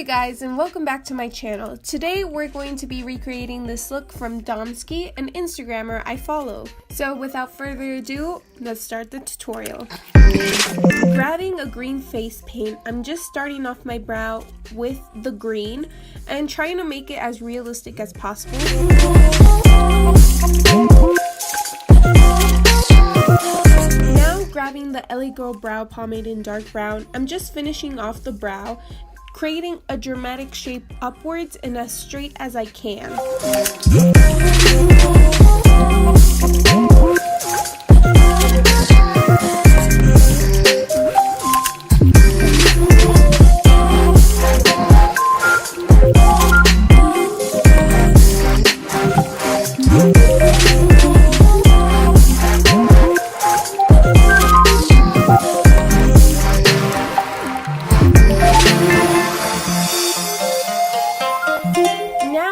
Hey guys, and welcome back to my channel. Today we're going to be recreating this look from dom.skii, an Instagrammer I follow. So without further ado, let's start the tutorial. Grabbing a green face paint, I'm just starting off my brow with the green and trying to make it as realistic as possible. Now grabbing the LA Girl brow pomade in dark brown, I'm just finishing off the brow, creating a dramatic shape upwards and as straight as I can.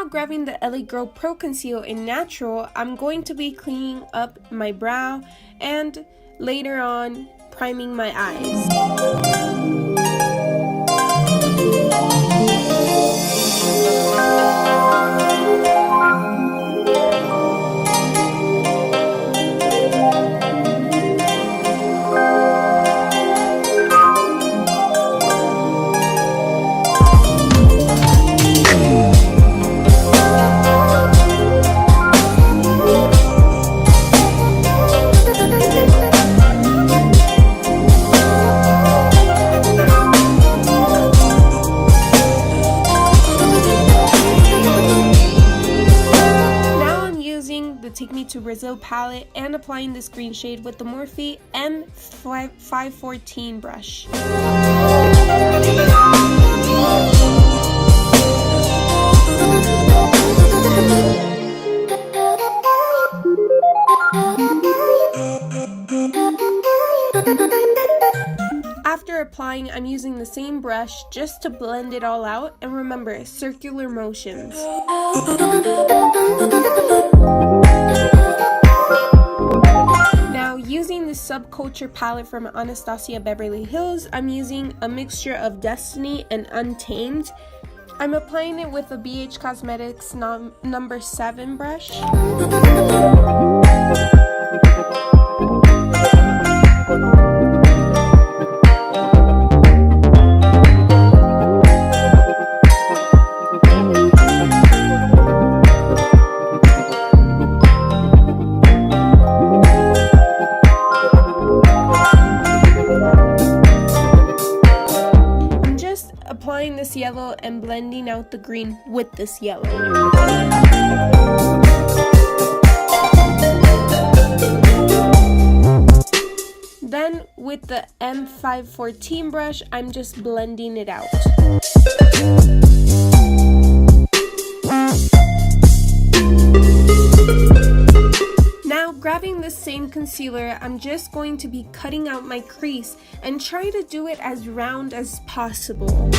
Grabbing the LA Girl Pro Conceal in Natural, I'm going to be cleaning up my brow and later on priming my eyes. Take Me to Brazil palette and applying this green shade with the Morphe M514 brush. After applying, I'm using the same brush just to blend it all out, and remember, circular motions. Now, using the Subculture palette from Anastasia Beverly Hills, I'm using a mixture of Destiny and Untamed. I'm applying it with a BH Cosmetics number 7 brush. Applying this yellow and blending out the green with this yellow. Then with the M514 brush, I'm just blending it out. Now, grabbing the same concealer, I'm just going to be cutting out my crease and try to do it as round as possible.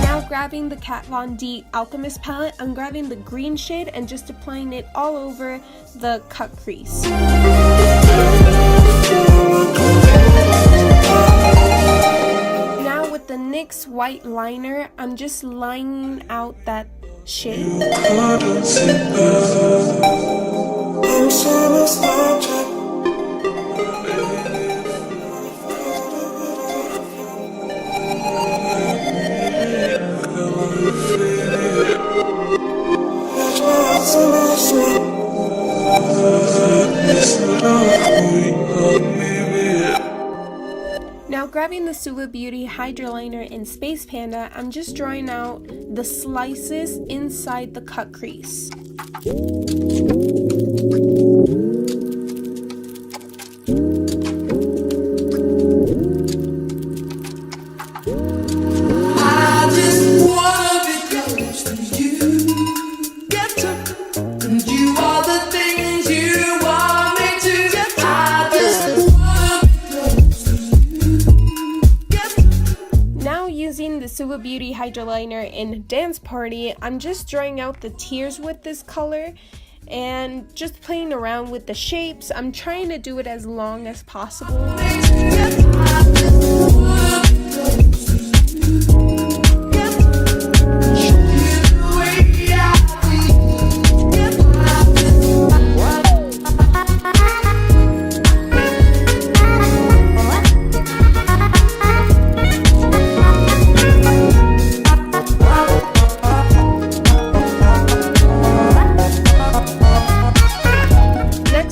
Now, grabbing the Kat Von D Alchemist palette, I'm grabbing the green shade and just applying it all over the cut crease. Now with the NYX white liner, I'm just lining out that shape. Now grabbing the Suva Beauty Hydraliner in Space Panda, I'm just drawing out the slices inside the cut crease. Suva Beauty Hydraliner in Dance Party, I'm just drawing out the tears with this color and just playing around with the shapes. I'm trying to do it as long as possible.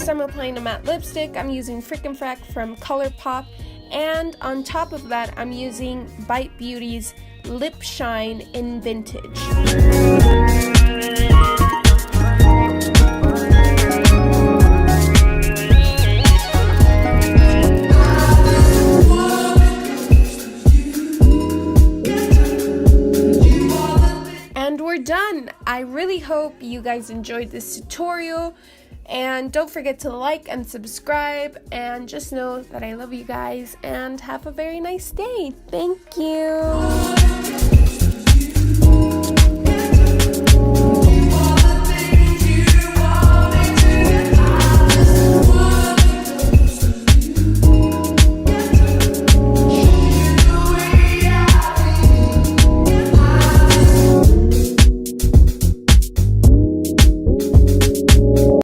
I'm applying a matte lipstick. I'm using Frickin' Frack from ColourPop, and on top of that I'm using Bite Beauty's Lip Shine in Vintage. And we're done. I really hope you guys enjoyed this tutorial. And don't forget to like and subscribe, and just know that I love you guys and have a very nice day. Thank you.